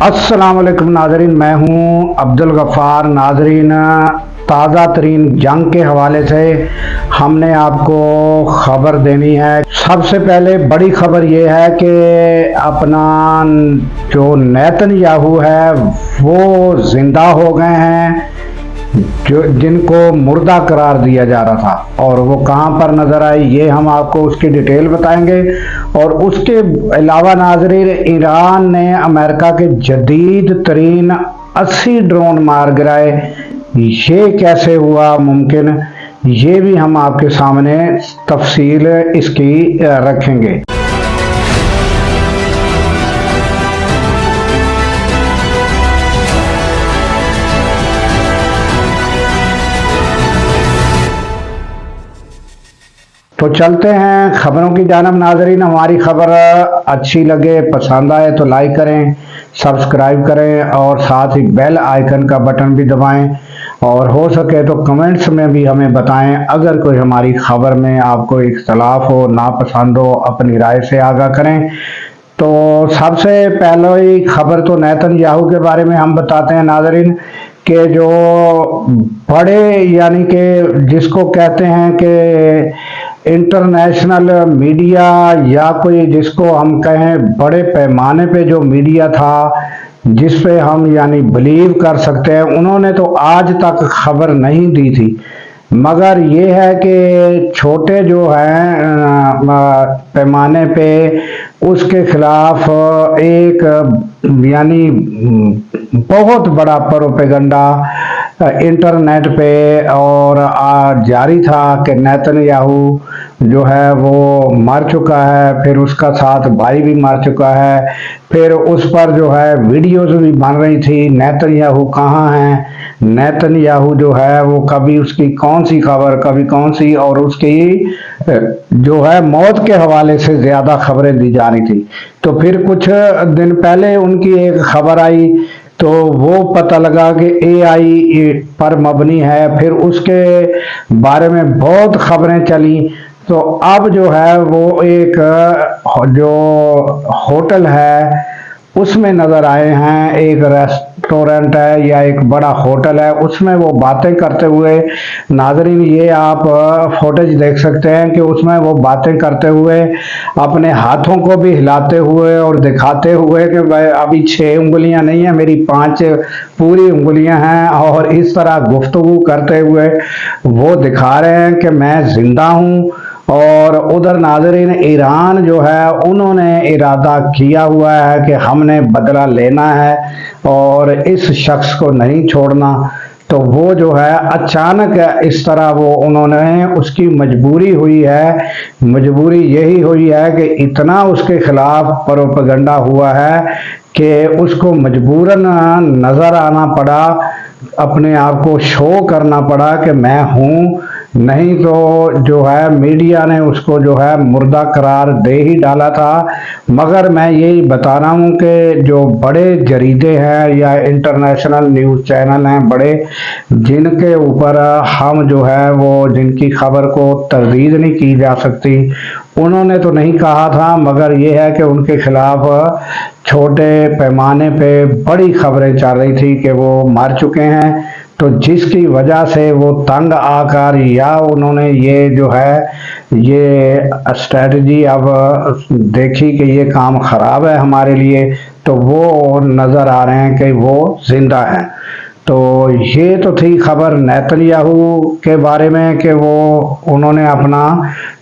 अस्सलाम वालेकुम नाजरीन, मैं हूं अब्दुल गफ़ार। नाजरीन, ताज़ा तरीन जंग के हवाले से हमने आपको ख़बर देनी है। सबसे पहले बड़ी ख़बर यह है कि अपना जो नेतन्याहू है वो ज़िंदा हो गए हैं, जो जिनको मुर्दा करार दिया जा रहा था। और वो कहाँ पर नज़र आए ये हम आपको उसकी डिटेल बताएंगे। और उसके अलावा नाज़रीन, ईरान ने अमेरिका के जदीद तरीन 80 ड्रोन मार गिराए। ये कैसे हुआ मुमकिन, ये भी हम आपके सामने तफसील इसकी रखेंगे। तो चलते हैं खबरों की जानब। नाजरीन, हमारी खबर अच्छी लगे, पसंद आए तो लाइक करें, सब्सक्राइब करें और साथ ही बेल आइकन का बटन भी दबाएं। और हो सके तो कमेंट्स में भी हमें बताएं अगर कोई हमारी खबर में आपको इख्तलाफ हो, नापसंद हो, अपनी राय से आगाह करें। तो सबसे पहले खबर तो नेतन्याहू के बारे में हम बताते हैं नाजरीन, कि जो बड़े यानी कि जिसको कहते हैं कि इंटरनेशनल मीडिया या कोई जिसको हम कहें बड़े पैमाने पे जो मीडिया था जिस पे हम यानी बिलीव कर सकते हैं, उन्होंने तो आज तक खबर नहीं दी थी। मगर ये है कि छोटे जो हैं पैमाने पे उसके खिलाफ एक यानी बहुत बड़ा प्रोपेगंडा इंटरनेट पे और जारी था कि नेतन्याहू जो है वो मर चुका है, फिर उसका साथ भाई भी मर चुका है। फिर उस पर जो है वीडियोज भी बन रही थी, नेतन्याहू कहाँ है, नेतन्याहू जो है वो कभी उसकी कौन सी खबर कभी कौन सी, और उसकी जो है मौत के हवाले से ज़्यादा खबरें दी जा रही थी। तो फिर कुछ दिन पहले उनकी एक खबर आई तो वो पता लगा कि एआई पर मबनी है, फिर उसके बारे में बहुत खबरें चली। तो अब जो है वो एक जो होटल है उसमें नज़र आए हैं, एक रेस्टोरेंट है या एक बड़ा होटल है, उसमें वो बातें करते हुए। नाजरीन, ये आप फुटेज देख सकते हैं कि उसमें वो बातें करते हुए अपने हाथों को भी हिलाते हुए और दिखाते हुए कि भाई अभी 6 उंगलियां नहीं है, मेरी 5 पूरी उंगलियां हैं, और इस तरह गुफ्तगू करते हुए वो दिखा रहे हैं कि मैं जिंदा हूँ। और उधर नाजरीन, ईरान जो है उन्होंने इरादा किया हुआ है कि हमने बदला लेना है और इस शख्स को नहीं छोड़ना। तो वो जो है अचानक इस तरह वो उन्होंने उसकी मजबूरी हुई है, मजबूरी यही हुई है कि इतना उसके खिलाफ प्रोपेगेंडा हुआ है कि उसको मजबूरन नजर आना पड़ा, अपने आप को शो करना पड़ा कि मैं हूँ, नहीं तो जो है मीडिया ने उसको जो है मुर्दा करार दे ही डाला था। मगर मैं यही बता रहा हूँ कि जो बड़े जरीदे हैं या इंटरनेशनल न्यूज़ चैनल हैं बड़े, जिनके ऊपर हम जो है वो जिनकी खबर को तरदीद नहीं की जा सकती, उन्होंने तो नहीं कहा था, मगर ये है कि उनके खिलाफ छोटे पैमाने पे बड़ी खबरें चल रही थी कि वो मर चुके हैं। तो जिसकी वजह से वो तंग आकर या उन्होंने ये जो है ये स्ट्रेटजी अब देखी कि ये काम ख़राब है हमारे लिए, तो वो नज़र आ रहे हैं कि वो ज़िंदा हैं। तो ये तो थी खबर नेतन्याहू के बारे में कि वो उन्होंने अपना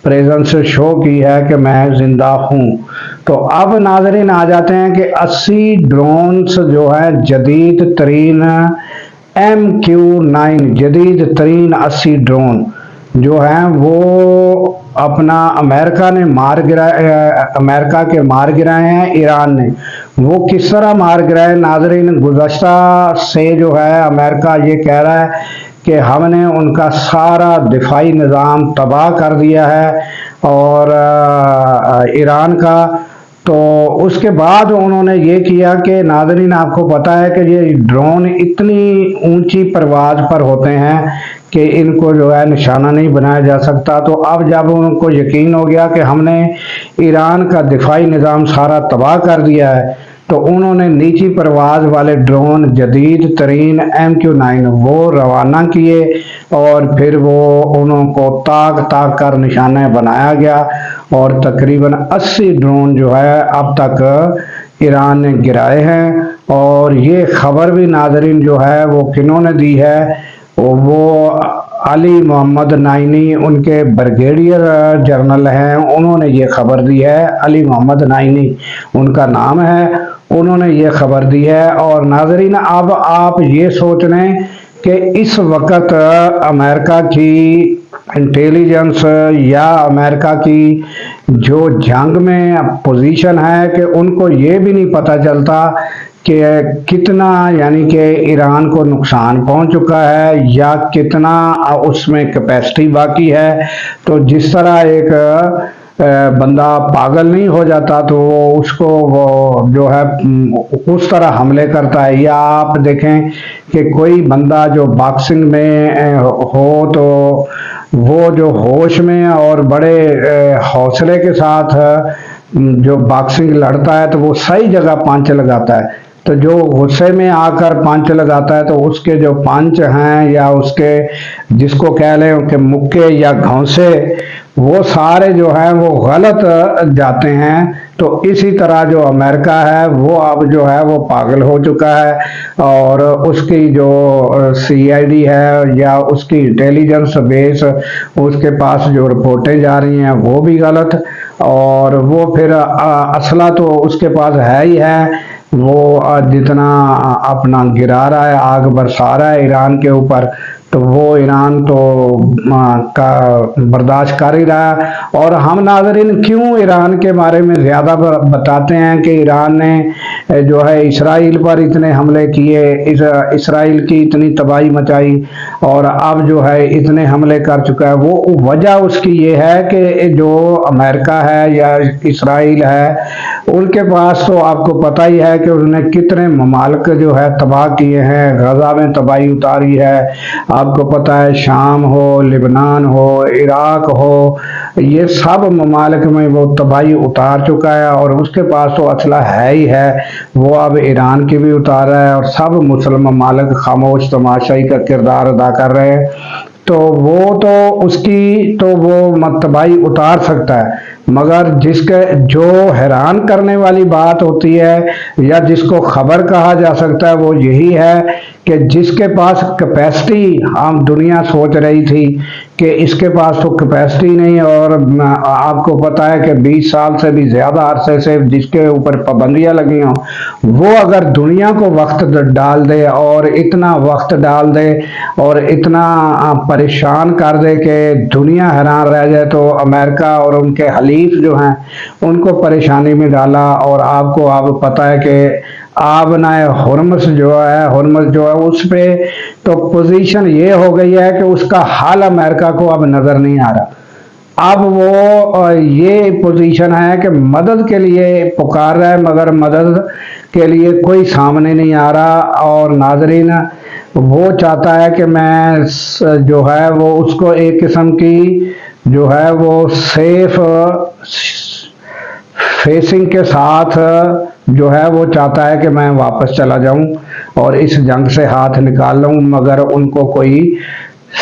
प्रेजेंस शो की है कि मैं ज़िंदा हूँ। तो अब नाजरीन आ जाते हैं कि 80 ड्रोन्स जो है जदीद तरीन MQ-9 जदीद तरीन 80 ड्रोन जो हैं वो अपना अमेरिका के मार गिराए हैं ईरान ने। वो किस तरह मार गिराए नाजरीन, गुज़श्ता से जो है अमेरिका ये कह रहा है कि हमने उनका सारा दिफाई निज़ाम तबाह कर दिया है और ईरान का। तो उसके बाद उन्होंने ये किया कि नाज़रीन, आपको पता है कि ये ड्रोन इतनी ऊंची परवाज पर होते हैं कि इनको जो है निशाना नहीं बनाया जा सकता। तो अब जब उनको यकीन हो गया कि हमने ईरान का दिफाई निज़ाम सारा तबाह कर दिया है, तो उन्होंने नीची परवाज वाले ड्रोन जदीद तरीन MQ-9 वो रवाना किए और फिर वो उनको ताक ताक कर निशाने बनाया गया और तकरीबन 80 ड्रोन जो है अब तक ईरान ने गिराए हैं। और ये खबर भी नाजरीन जो है वो किन्होंने दी है, वो अली मोहम्मद नाइनी उनके ब्रिगेडियर जनरल हैं, उन्होंने ये खबर दी है। अली मोहम्मद नाइनी उनका नाम है, उन्होंने ये खबर दी है। और नाजरीन अब आप ये सोच लें कि इस वक्त अमेरिका की इंटेलिजेंस या अमेरिका की जो जंग में पोजीशन है कि उनको ये भी नहीं पता चलता कि कितना यानी कि ईरान को नुकसान पहुंच चुका है या कितना उसमें कैपेसिटी बाकी है। तो जिस तरह एक बंदा पागल नहीं हो जाता तो उसको वो जो है उस तरह हमले करता है। या आप देखें कि कोई बंदा जो बॉक्सिंग में हो तो वो जो होश में और बड़े हौसले के साथ जो बॉक्सिंग लड़ता है तो वो सही जगह पंच लगाता है। तो जो गुस्से में आकर पंच लगाता है तो उसके जो पंच हैं या उसके जिसको कह लें कि मुक्के या घौंसे वो सारे जो हैं वो गलत जाते हैं। तो इसी तरह जो अमेरिका है वो अब जो है वो पागल हो चुका है और उसकी जो CID है या उसकी इंटेलिजेंस बेस उसके पास जो रिपोर्टें जा रही हैं वो भी गलत। और वो फिर असला तो उसके पास है ही है, वो जितना अपना गिरा रहा है, आग बरसा रहा है ईरान के ऊपर, तो वो ईरान तो का बर्दाश्त कर ही रहा है। और हम नाज़रीन क्यों ईरान के बारे में ज़्यादा बताते हैं कि ईरान ने जो है इसराइल पर इतने हमले किए, इसराइल की इतनी तबाही मचाई और अब जो है इतने हमले कर चुका है। वो वजह उसकी ये है कि जो अमेरिका है या इसराइल है उनके पास तो आपको पता ही है कि उसने कितने ममालिक जो है तबाह किए हैं, गजा में तबाही उतारी है। आपको पता है शाम हो, लेबनान हो, इराक हो, ये सब ममालिक में वो तबाही उतार चुका है और उसके पास तो असला है ही है। वो अब ईरान की भी उतार रहा है और सब मुस्लिम ममालिक खामोश तमाशाई का किरदार अदा कर रहे हैं। तो वो तो उसकी तो वो तबाही उतार सकता है, मगर जिसके जो हैरान करने वाली बात होती है या जिसको खबर कहा जा सकता है वो यही है कि जिसके पास कैपेसिटी आम दुनिया सोच रही थी कि इसके पास तो कैपेसिटी नहीं, और आपको पता है कि 20 साल से भी ज़्यादा अरसे से जिसके ऊपर पाबंदियां लगी हों, वो अगर दुनिया को वक्त डाल दे और इतना वक्त डाल दे और इतना परेशान कर दे कि दुनिया हैरान रह जाए, तो अमेरिका और उनके हलीफ जो हैं उनको परेशानी में डाला। और आपको अब पता है कि आबनाए हुर्मुज़ जो है उस पे तो पोजीशन ये हो गई है कि उसका हाल अमेरिका को अब नजर नहीं आ रहा। अब वो ये पोजीशन है कि मदद के लिए पुकार रहा है मगर मदद के लिए कोई सामने नहीं आ रहा। और नाजरीन वो चाहता है कि मैं जो है वो उसको एक किस्म की जो है वो सेफ फेसिंग के साथ जो है वो चाहता है कि मैं वापस चला जाऊं और इस जंग से हाथ निकाल लूं, मगर उनको कोई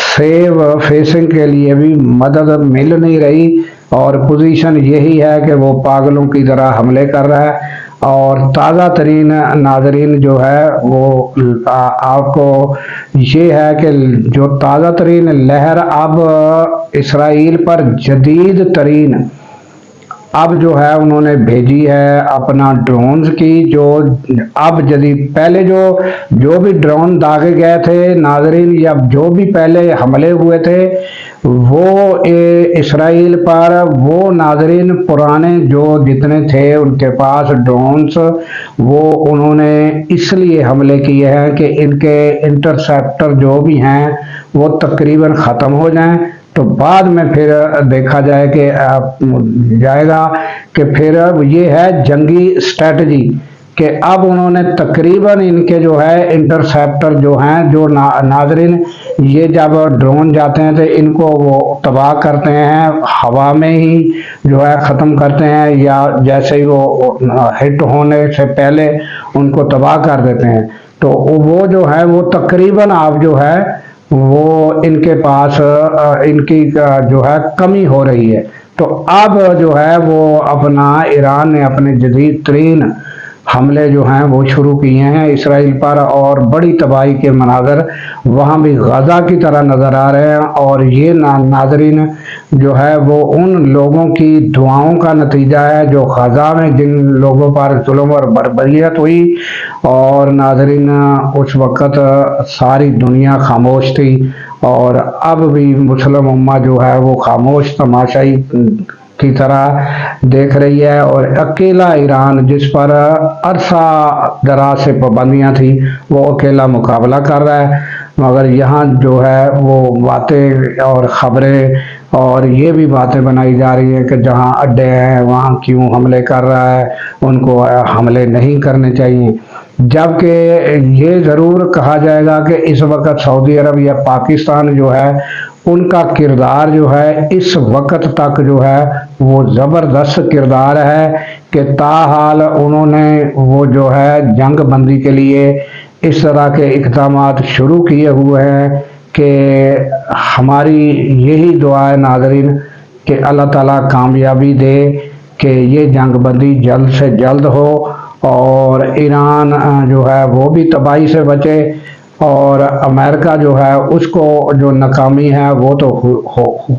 सेव फेसिंग के लिए भी मदद मिल नहीं रही। और पोजीशन यही है कि वो पागलों की तरह हमले कर रहा है। और ताज़ा तरीन नाजरीन जो है वो आपको ये है कि जो ताज़ा तरीन लहर अब इसराइल पर जदीद तरीन अब जो है उन्होंने भेजी है अपना ड्रोन्स की, जो अब जदीद पहले जो भी ड्रोन दागे गए थे नाजरीन या जो भी पहले हमले हुए थे वो इसराइल पर वो नाजरीन पुराने जो जितने थे उनके पास ड्रोन्स वो उन्होंने इसलिए हमले किए हैं कि इनके इंटरसेप्टर जो भी हैं वो तकरीबन ख़त्म हो जाएं, तो बाद में फिर देखा जाए कि जाएगा कि फिर ये है जंगी स्ट्रेटजी कि अब उन्होंने तकरीबन इनके जो है इंटरसेप्टर जो हैं, जो नाजरीन ये जब ड्रोन जाते हैं तो इनको वो तबाह करते हैं, हवा में ही जो है ख़त्म करते हैं, या जैसे ही वो हिट होने से पहले उनको तबाह कर देते हैं। तो वो जो है वो तकरीबन अब जो है वो इनके पास इनकी जो है कमी हो रही है। तो अब जो है वो अपना ईरान ने अपने जदीद तरीन हमले जो हैं वो शुरू किए हैं इसराइल पर, और बड़ी तबाही के मनाजर वहाँ भी गजा की तरह नज़र आ रहे हैं। और ये नाजरीन जो है वो उन लोगों की दुआओं का नतीजा है जो गजा में जिन लोगों पर जुल्म और बर्बरियत हुई। और नाजरीन उस वक़्त सारी दुनिया खामोश थी, और अब भी मुस्लिम उम्मा जो है वो खामोश तमाशाई की तरह देख रही है। और अकेला ईरान जिस पर अरसा दराज से पाबंदियां थी वो अकेला मुकाबला कर रहा है। मगर यहाँ जो है वो बातें और ख़बरें और ये भी बातें बनाई जा रही हैं कि जहाँ अड्डे हैं वहाँ क्यों हमले कर रहा है, उनको हमले नहीं करने चाहिए। जबकि ये ज़रूर कहा जाएगा कि इस वक्त सऊदी अरब या पाकिस्तान जो है उनका किरदार जो है इस वक्त तक जो है वो ज़बरदस्त किरदार है कि ताहाल उन्होंने वो जो है जंग बंदी के लिए इस तरह के इक़दामात शुरू किए हुए हैं कि हमारी यही दुआ है नाज़रीन कि अल्लाह ताला कामयाबी दे कि ये जंग बंदी जल्द से जल्द हो और ईरान जो है वो भी तबाही से बचे, और अमेरिका जो है उसको जो नाकामी है वो तो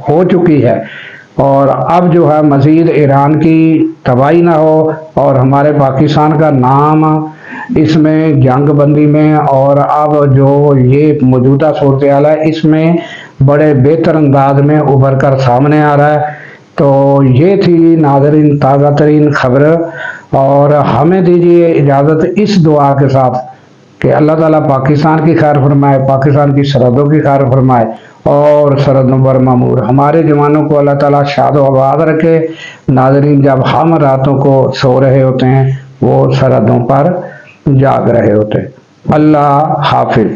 हो चुकी है, और अब जो है मज़ीद ईरान की तबाही ना हो और हमारे पाकिस्तान का नाम इसमें जंग बंदी में और अब जो ये मौजूदा सूरत हाल है इसमें बड़े बेहतर अंदाज में उभर कर सामने आ रहा है। तो ये थी नाज़रीन ताज़ा तरीन खबर, और हमें दीजिए इजाज़त इस दुआ के साथ कि अल्लाह ताला पाकिस्तान की खैर फरमाए, पाकिस्तान की सरहदों की खैर फरमाए, और सरहदों पर मामूर हमारे जवानों को अल्लाह ताला शाद आबाद रखे। नाज़रीन जब हम रातों को सो रहे होते हैं वो सरहदों पर जाग रहे होते। अल्लाह हाफिज।